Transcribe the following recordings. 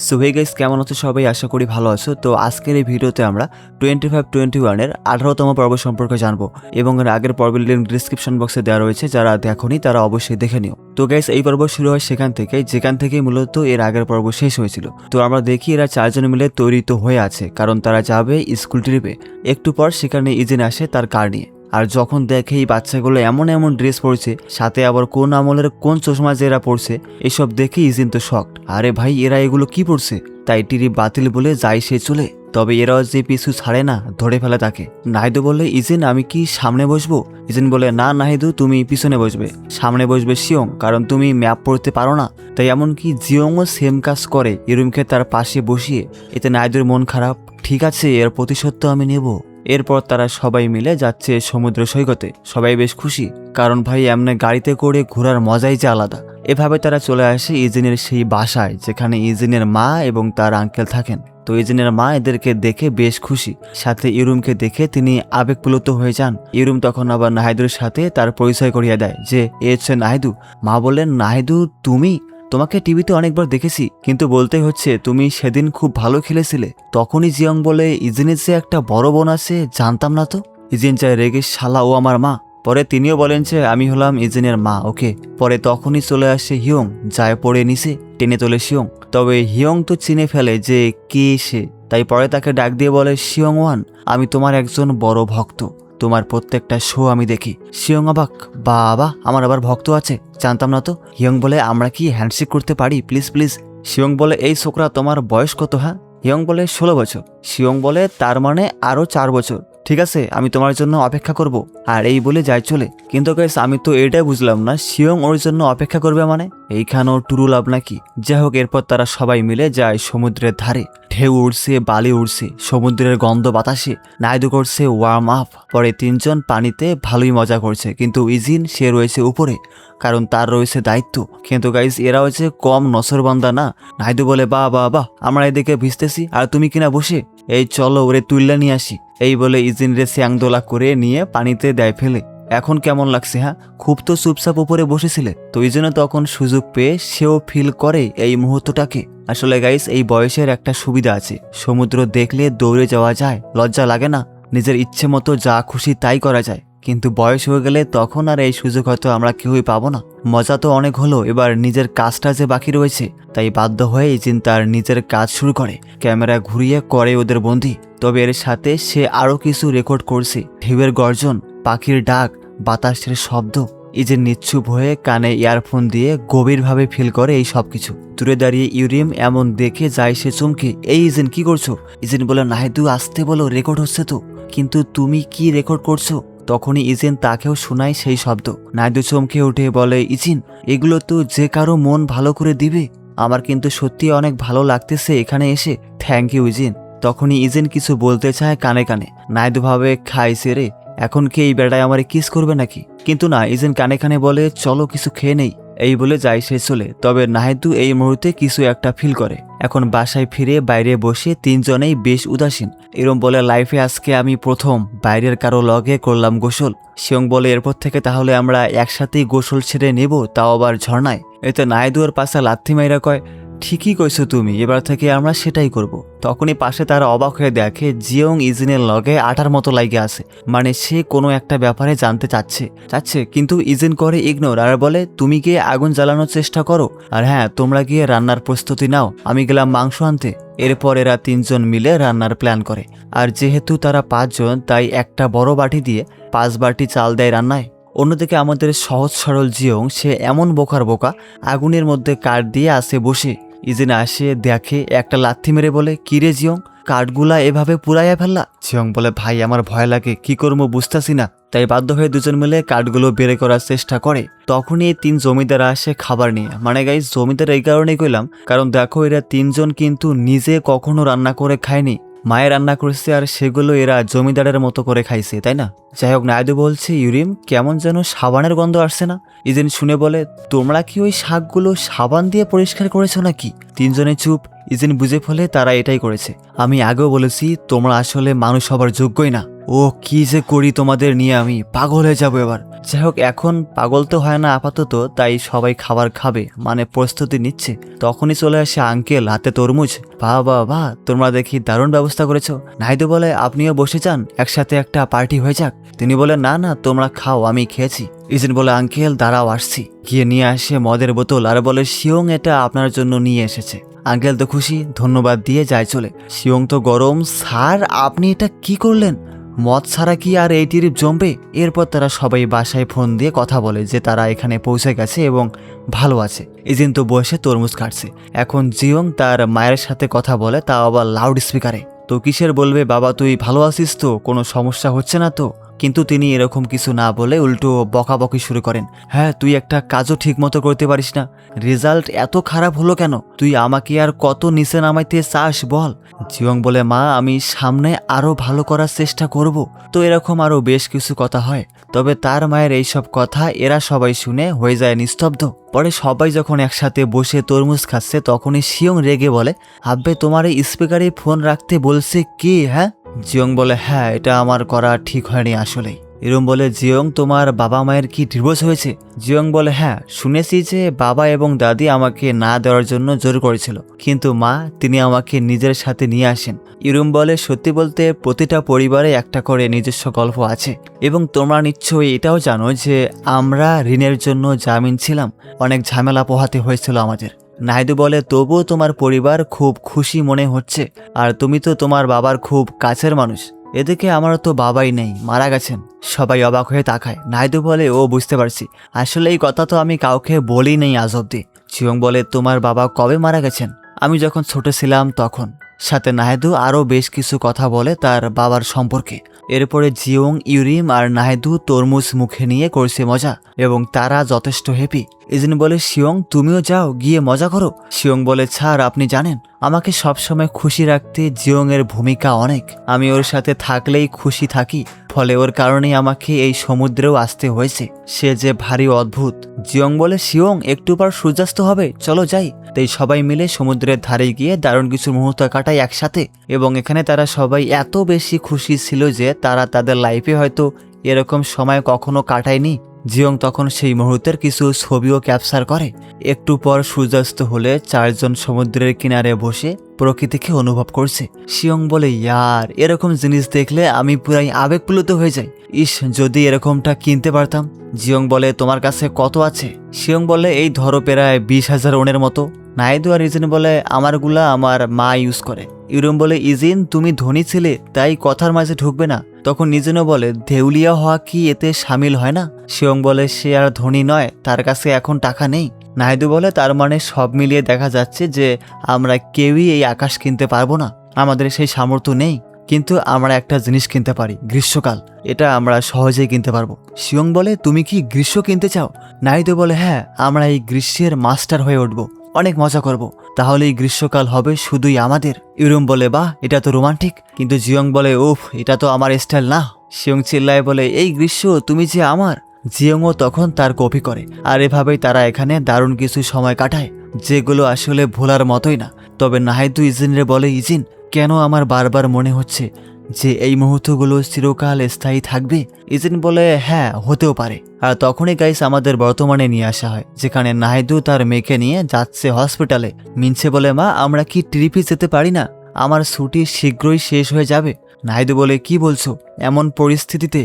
So hey guys, কেমন আছো সবাই? আশা করি ভালো আছো। তো আজকের এই ভিডিওতে আমরা 25-21 এর 18তম পর্ব সম্পর্কে জানবো এবং এর আগের পর্বের লিঙ্ক ডিসক্রিপশন বক্সে দেওয়া রয়েছে। যারা দেখোনি তারা অবশ্যই দেখে নিও। তো গাইস, এই পর্ব শুরু হয় সেখান থেকে, যেখান থেকে মূলত এর আগের পর্ব শেষ হয়েছিল। তো আমরা দেখি এরা চারজন মিলে তৈরি তো হয়ে আছে, কারণ তারা যাবে স্কুল ট্রিপে। একটু পর সেখানে ইজিন আসে তার কার নিয়ে। আর যখন দেখে এই বাচ্চাগুলো এমন এমন ড্রেস পরছে, সাথে আবার কোন আমলের কোন চশমা যে এরা পরছে, এসব দেখে ইজিন তো শকড। আরে ভাই, এরা এগুলো কি পরছে? তাই ট্রিপ বাতিল বলে যায় সে চলে। তবে এরাও যে পিছু ছাড়ে না, ধরে ফেলে তাকে। নাহিদু বলে, ইজিন আমি কি সামনে বসবো? ইজিন বলে, না নাহিদু, তুমি পিছনে বসবে। সামনে বসবে শিয়ং, কারণ তুমি ম্যাপ পড়তে পারো না। তাই এমনকি জিয়ংও সেম কাজ করে, ইরুমকে তার পাশে বসিয়ে। এতে নাহিদুর মন খারাপ। ঠিক আছে, এর প্রতিশোধ তো আমি নেব। এরপর তারা সবাই মিলে যাচ্ছে সমুদ্র সৈকতে। সবাই বেশ খুশি, কারণ ভাই এমনি গাড়িতে করে ঘোরার মজাই যে আলাদা। এভাবে তারা চলে আসে ইজিনের সেই বাসায়, যেখানে ইজিনের মা এবং তার আঙ্কেল থাকেন। তো ইজিনের মা এদেরকে দেখে বেশ খুশি, সাথে ইরুমকে দেখে তিনি আবেগপ্লুত হয়ে যান। ইরুম তখন আবার নাহিদুর সাথে তার পরিচয় করিয়ে দেয় যে এ হচ্ছে নাহিদু। মা বললেন, নাহিদু তুমি? তোমাকে টিভিতে অনেকবার দেখেছি, কিন্তু বলতে হচ্ছে তুমি সেদিন খুব ভালো খেলেছিলে। তখনই জিয়ং বলে, ইজিনের যে একটা বড় বোন আছে জানতাম না তো। ইজিন চায় রেগে, শালা ও আমার মা। পরে তিনিও বলেন যে আমি হলাম ইজিনের মা, ওকে। পরে তখনই চলে আসে হিয়ং, যায় পড়ে নিচে টেনে তোলে শিয়ং। তবে হিয়ং তো চিনে ফেলে যে কে সে, তাই পরে তাকে ডাক দিয়ে বলে, শিয়ং ওয়ান, আমি তোমার একজন বড় ভক্ত। তোমার প্রত্যেকটা শো আমি দেখি। শিয়ং অবাক, বাবা আমার আবার ভক্ত আছে, জানতাম না তো। হিয়ং বলে, আমরা কি হ্যান্ডশেক করতে পারি প্লিজ প্লিজ? শিয়ং বলে, এই ছোকরা তোমার বয়স কত? হ্যাঁ। হিয়ং বলে, 16 বছর। শিয়ং বলে, তার মানে আরো 4 বছর। ঠিক আছে, আমি তোমার জন্য অপেক্ষা করব। আর এই বলে যায় চলে। কিন্তু গাইস, আমি তো এটাই বুঝলাম না, শিয়ং ওর জন্য অপেক্ষা করবে মানে? এইখানেও টুরু লাভ নাকি? যাই হোক, এরপর তারা সবাই মিলে যায় সমুদ্রের ধারে। ঢেউ উড়ছে, বালি উড়ছে, সমুদ্রের গন্ধ বাতাসে। নাইদু করছে ওয়ার্ম আপ। পরে তিনজন পানিতে ভালোই মজা করছে, কিন্তু ইজিন সে রয়েছে উপরে, কারণ তার রয়েছে দায়িত্ব। কিন্তু গাইস, এরা হচ্ছে কম নসরবান্দা না। নাইদু বলে, বাহ বাহ বাহ, আমরা এদিকে ভিজতেছি আর তুমি কিনা বসে। এই চলো ওরে তুইল্লা নিয়ে আসি। এই বলে ইজিন রে স্যাংদোলা করে নিয়ে পানিতে দেয় ফেলে। এখন কেমন লাগছে? হ্যাঁ, খুব তো চুপচাপ উপরে বসেছিলে। তো এই জন্য তখন সুযোগ পেয়ে সেও ফিল করে এই মুহূর্তটাকে। আসলে গাইস, এই বয়সের একটা সুবিধা আছে, সমুদ্র দেখলে দৌড়ে যাওয়া যায়, লজ্জা লাগে না, নিজের ইচ্ছে মতো যা খুশি তাই করা যায়। কিন্তু বয়স হয়ে গেলে তখন আর এই সুযোগ হয়তো আমরা কেউই পাবো না। মজা তো অনেক হলো, এবার নিজের কাজটা যে বাকি রয়েছে। তাই বাধ্য হয়ে ইজিন তার নিজের কাজ শুরু করে, ক্যামেরা ঘুরিয়ে করে ওদের বন্দি। তবে এর সাথে সে আরো কিছু রেকর্ড করছে, ঢেউয়ের গর্জন, পাখির ডাক, বাতাসের শব্দ। ইজিন নিচ্ছুপ হয়ে কানে ইয়ারফোন দিয়ে গভীরভাবে ফিল করে এই সবকিছু। দূরে দাঁড়িয়ে ইউরিম এমন দেখে যায় সে চমকে, এই ইজিন কি করছো? ইজিন বলে, নাহিদু আসতে বলো, রেকর্ড হচ্ছে তো। কিন্তু তুমি কি রেকর্ড করছো? তখনই ইজিন তাকেও শোনায় সেই শব্দ। নাহিদু চমকে উঠে বলে, ইজিন এগুলো তো যে কারো মন ভালো করে দিবে। আমার কিন্তু সত্যি অনেক ভালো লাগতেছে এখানে এসে, থ্যাংক ইউ ইজিন। তখনই ইজিন কিছু বলতে চায় কানে কানে। নাহিদু ভাবে, খাইছে রে, এখন কি এই বেড়ায় আমারে কিস করবে নাকি? কিন্তু না, ইজিন কানে কানে বলে, চলো কিছু খেয়ে নেই। এই বলে যায় সে চলে। তবে নাহিদু এই মুহূর্তে কিছু একটা ফিল করে। এখন বাসায় ফিরে বাইরে বসে তিনজনেই বেশ উদাসীন। এরম বলে, লাইফে আজকে আমি প্রথম বাইরের কারো লগে করলাম গোসল। শিয়ং বলে, এরপর থেকে তাহলে আমরা একসাথেই গোসল ছেড়ে নেব, তাও আবার ঝর্ণায়। এতে নাহিদু ওর পাশে লাথি মাইরা কয়, ঠিকই কইছো তুমি, এবার থেকে আমরা সেটাই করব। তখনই পাশে তারা অবাক হয়ে দেখে জিয়ং ইজিনের লগে আটার মতো লাগে আছে, মানে সে কোনো একটা ব্যাপারে জানতে চাচ্ছে কিন্তু ইজিন করে ইগনোর আর বলে, তুমি গিয়ে আগুন জ্বালানোর চেষ্টা করো, আর হ্যাঁ তোমরা গিয়ে রান্নার প্রস্তুতি নাও, আমি গেলাম মাংস আনতে। এরপর এরা তিনজন মিলে রান্নার প্ল্যান করে। আর যেহেতু তারা 5 জন, তাই একটা বড় বাটি দিয়ে 5 বাটি চাল দেয় রান্নায়। অন্যদিকে আমাদের সহজ সরল জিয়ং, সে এমন বোকার বোকা, আগুনের মধ্যে কাঠ দিয়ে আসে বসে। ইজিন আসে দেখে, একটা লাথি মেরে বলে, কিরে জিয়ং, কাঠগুলা এভাবে পুরাইয়া ফেললা? জিয়ং বলে, ভাই আমার ভয় লাগে, কি করবো বুঝতাছি না। তাই বাধ্য হয়ে দুজন মিলে কাঠগুলো বের করার চেষ্টা করে। তখনই এই 3 জমিদার আসে খাবার নিয়ে। মানে গাইস, জমিদার এই কারণেই কইলাম, কারণ দেখো এরা 3 জন কিন্তু নিজে কখনো রান্না করে খায়নি, মায়ের রান্না করেছে, আর সেগুলো এরা জমিদারের মতো করে খাইছে, তাই না? যাই হোক, নাইদু বলছে, ইউরিম কেমন যেন সাবানের গন্ধ আসছে না? ইজিন শুনে বলে, তোমরা কি ওই শাকগুলো সাবান দিয়ে পরিষ্কার করেছো নাকি? তিনজনে চুপ। ইজিন বুঝে ফেলে তারা এটাই করেছে। আমি আগেও বলেছি তোমরা আসলে মানুষ হবার যোগ্যই না। ও কি যে করি তোমাদের নিয়ে, আমি পাগল হয়ে যাবো এবার। যাই হোক, এখন পাগল তো হয় না আপাতত, তাই সবাই খাবার খাবে মানে প্রস্তুতি নিচ্ছে। তখনই চলে আসে আঙ্কেল, হাতে তরমুজ। বাহ বাহ বাহ, তোমরা দেখি দারুণ ব্যবস্থা করেছো। নাহিদু বলে আপনিও বসে যান, একসাথে একটা পার্টি হয়ে যাক। তিনি বলে না না, তোমরা খাও, আমি খেয়েছি। ইজিন বলে আঙ্কেল দাঁড়াও, আসছি। গিয়ে নিয়ে আসে মদের বোতল আর বলে শিওং এটা আপনার জন্য নিয়ে এসেছে। আঙ্কেল তো খুশি, ধন্যবাদ দিয়ে যায় চলে। শিওং তো গরম, স্যার আপনি এটা কি করলেন? মদ ছাড়া কি আর এই ট্রিপ জমবে? এরপর তারা সবাই বাসায় ফোন দিয়ে কথা বলে যে তারা এখানে পৌঁছে গেছে এবং ভালো আছে। ইজিন তো বসে তরমুজ কাটছে। এখন জিওং তার মায়ের সাথে কথা বলে, তা আবার লাউড স্পিকারে। তো কিসের বলবে, বাবা তুই ভালো আছিস তো, কোনো সমস্যা হচ্ছে না তো? কিন্তু তিনি এরকম কিছু না বলে উল্টো বকাবকি শুরু করেন। হ্যাঁ, তুই একটা কাজও ঠিক মতো করতে পারিস না, রেজাল্ট এত খারাপ হলো কেন? তুই আমাকে আর কত নিচে নামাইতে চাস বল? জিওং বলে মা আমি সামনে আরো ভালো করার চেষ্টা করব। তো এরকম আরো বেশ কিছু কথা হয়। তবে তার মায়ের এইসব কথা এরা সবাই শুনে হয়ে যায় নিস্তব্ধ। পরে সবাই যখন একসাথে বসে তরমুজ খাচ্ছে তখনই শিওং রেগে বলে, আব্বে তোমার এই স্পিকারে ফোন রাখতে বলছে কে? হ্যাঁ? জিওং বলে হ্যাঁ, এটা আমার করা ঠিক হয়নি আসলেই। ইরুম বলে জিওং তোমার বাবা মায়ের কি ডিভোর্স হয়েছে? জিওং বলে হ্যাঁ, শুনেছি যে বাবা এবং দাদি আমাকে না দেওয়ার জন্য জোর করেছিল, কিন্তু মা তিনি আমাকে নিজের সাথে নিয়ে আসেন। ইরুম বলে সত্যি বলতে প্রতিটা পরিবারে একটা করে নিজস্ব গল্প আছে, এবং তোমরা নিশ্চয়ই এটাও জানো যে আমরা ঋণের জন্য জামিন ছিলাম, অনেক ঝামেলা পোহাতে হয়েছিল আমাদের। নাইদু বলে তবুও তোমার পরিবার খুব খুশি মনে হচ্ছে, আর তুমি তো তোমার বাবার খুব কাছের মানুষ। এদিকে আমারও তো বাবাই নেই, মারা গেছেন। সবাই অবাক হয়ে তাকায়। নাইদু বলে ও বুঝতে পারছি, আসলে এই কথা তো আমি কাউকে বলি নেই আজ অব্দি। চিয়ং বলে তোমার বাবা কবে মারা গেছেন? আমি যখন ছোট ছিলাম তখন। সাথে নাহিদু আরও বেশ কিছু কথা বলে তার বাবার সম্পর্কে। এরপরে জিওং, ইউরিম আর নাহিদু তরমুজ মুখে নিয়ে করছে মজা, এবং তারা যথেষ্ট হ্যাপি। ইজিন বলে শিওং তুমিও যাও, গিয়ে মজা করো। শিওং বলে ছাড়, আপনি জানেন আমাকে সবসময় খুশি রাখতে জিওং এর ভূমিকা অনেক, আমি ওর সাথে থাকলেই খুশি থাকি, ফলে ওর কারণেই আমাকে এই সমুদ্রেও আসতে হয়েছে। সে যে ভারী অদ্ভুত। জিওং বলে শিওং একটু পর সূর্যাস্ত হবে, চলো যাই। তাই সবাই মিলে সমুদ্রের ধারে গিয়ে দারুণ কিছু মুহূর্ত কাটায় একসাথে, এবং এখানে তারা সবাই এত বেশি খুশি ছিল যে তারা তাদের লাইফে হয়তো এরকম সময় কখনো কাটায়নি। জিওং তখন সেই মুহূর্তের কিছু ছবিও ক্যাপচার করে। একটু পর সূর্যাস্ত হলে চারজন সমুদ্রের কিনারে বসে প্রকৃতিকে অনুভব করছে। শিওং বলে ইয়ার, এরকম জিনিস দেখলে আমি পুরাই আবেগপ্লুত হয়ে যাই। ইস, যদি এরকমটা কিনতে পারতাম। জিওং বলে তোমার কাছে কত আছে? শিওং বলে এই ধরো প্রায় 20,000 ওনের মতো। নাইদু আর ইজিন বলে আমারগুলা আমার মা ইউজ করে। ইউরুম বলে ইজিন তুমি ধনী ছিলে তাই কথার মাঝে ঢুকবে না। তখন ইজিনও বলে দেউলিয়া হওয়া কি এতে সামিল হয় না? শিওং বলে সে আর ধনী নয়, তার কাছে এখন টাকা নেই। নাইদু বলে তার মানে সব মিলিয়ে দেখা যাচ্ছে যে আমরা কেউই এই আকাশ কিনতে পারবো না, আমাদের সেই সামর্থ্য নেই, কিন্তু আমরা একটা জিনিস কিনতে পারি, গ্রীষ্মকাল। এটা আমরা সহজেই কিনতে পারবো। শিওং বলে তুমি কি গ্রীষ্ম কিনতে চাও? নাইদু বলে হ্যাঁ, আমরা এই গ্রীষ্মের মাস্টার হয়ে উঠবো, অনেক মজা করব, তাহলে এই গ্রীষ্মকাল হবে শুধুই আমাদের। ইউরুম বলে বাহ, এটা তো রোমান্টিক। কিন্তু জিওং বলে উফ, এটা তো আমার স্টাইল না। শিওং চিল্লায় বলে এই গ্রীষ্ম তুমি যে আমার। জিওংও তখন তার কপি করে, আর এভাবেই তারা এখানে দারুণ কিছু সময় কাটায়, যেগুলো আসলে ভোলার মতোই না। তবে নাহিদু ইজিনরে বলে ইজিন, কেন আমার বারবার মনে হচ্ছে যে এই মুহূর্তগুলো চিরকাল স্থায়ী থাকবে? ইজিন বলে হ্যাঁ, হতেও পারে। আর তখনই গাইস আমাদের বর্তমানে নিয়ে আসা হয়, যেখানে নাহিদু তার মেয়েকে নিয়ে যাচ্ছে হসপিটালে। মিনছে বলে মা আমরা কি ট্রিপে যেতে পারি না? আমার ছুটি শীঘ্রই শেষ হয়ে যাবে। নাহিদু বলে কি বলছো, এমন পরিস্থিতিতে?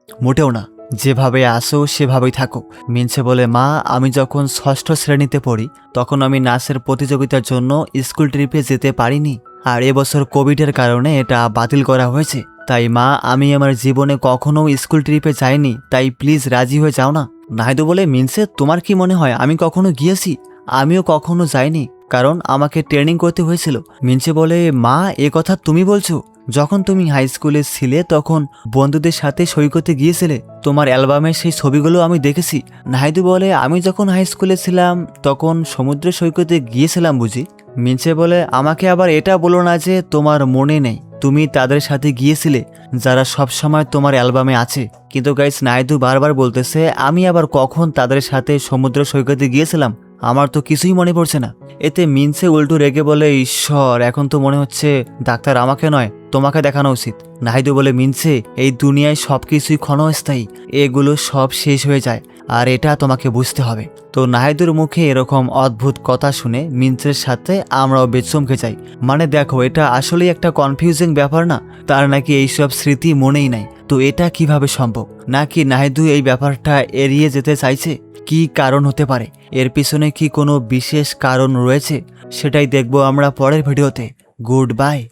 মোটেও না, যেভাবে আসো সেভাবেই থাকো। মিনছে বলে মা আমি যখন 6ষ্ঠ শ্রেণীতে পড়ি তখন আমি নাচের প্রতিযোগিতার জন্য স্কুল ট্রিপে যেতে পারিনি, আর এবছর কোভিডের কারণে এটা বাতিল করা হয়েছে। তাই মা আমি আমার জীবনে কখনো স্কুল ট্রিপে যাইনি, তাই প্লিজ রাজি হয়ে যাও না। নাহিদু বলে মিনছে তোমার কি মনে হয় আমি কখনো গিয়েছি? আমিও কখনো যাইনি, কারণ আমাকে ট্রেনিং করতে হয়েছিল। মিনছে বলে মা এ কথা তুমি বলছো? যখন তুমি হাই স্কুলে ছিলে তখন বন্ধুদের সাথে সৈকতে গিয়েছিলে, তোমার অ্যালবামের সেই ছবিগুলো আমি দেখেছি। নাহিদু বলে আমি যখন হাই স্কুলে ছিলাম তখন সমুদ্র সৈকতে গিয়েছিলাম বুঝি? মিনছে বলে আমাকে আবার এটা বলো না যে তোমার মনে নেই, তুমি তাদের সাথে গিয়েছিলে যারা সব সময় তোমার অ্যালবামে আছে। কিন্তু গাইস নাহিদু বারবার বলতেছে আমি আবার কখন তাদের সাথে সমুদ্র সৈকতে গিয়েছিলাম? আমার তো কিছুই মনে পড়ছে না। এতে মিনসে উল্টো রেগে বলে, ঈশ্বর, এখন তো মনে হচ্ছে ডাক্তার আমাকে নয় তোমাকে দেখানো উচিত। নাহিদও বলে, মিনসে, এই দুনিয়ায় সবকিছুই ক্ষণস্থায়ী, এগুলো সব শেষ হয়ে যায়, আর এটা তোমাকে বুঝতে হবে। তো নাহিদুর মুখে এরকম অদ্ভুত কথা শুনে মিনসের সাথে আমরাও বেশ চমকে যাই। মানে দেখো, এটা আসলেই একটা কনফিউজিং ব্যাপার না? তার নাকি এইসব স্মৃতি মনেই নাই। তো এটা কিভাবে সম্ভব? নাকি নাহিদু এই ব্যাপারটা এড়িয়ে যেতে চাইছে? কি কারণ হতে পারে? এর পিছনে কি কোনো বিশেষ কারণ রয়েছে? সেটাই দেখবো আমরা পরের ভিডিওতে। Good bye.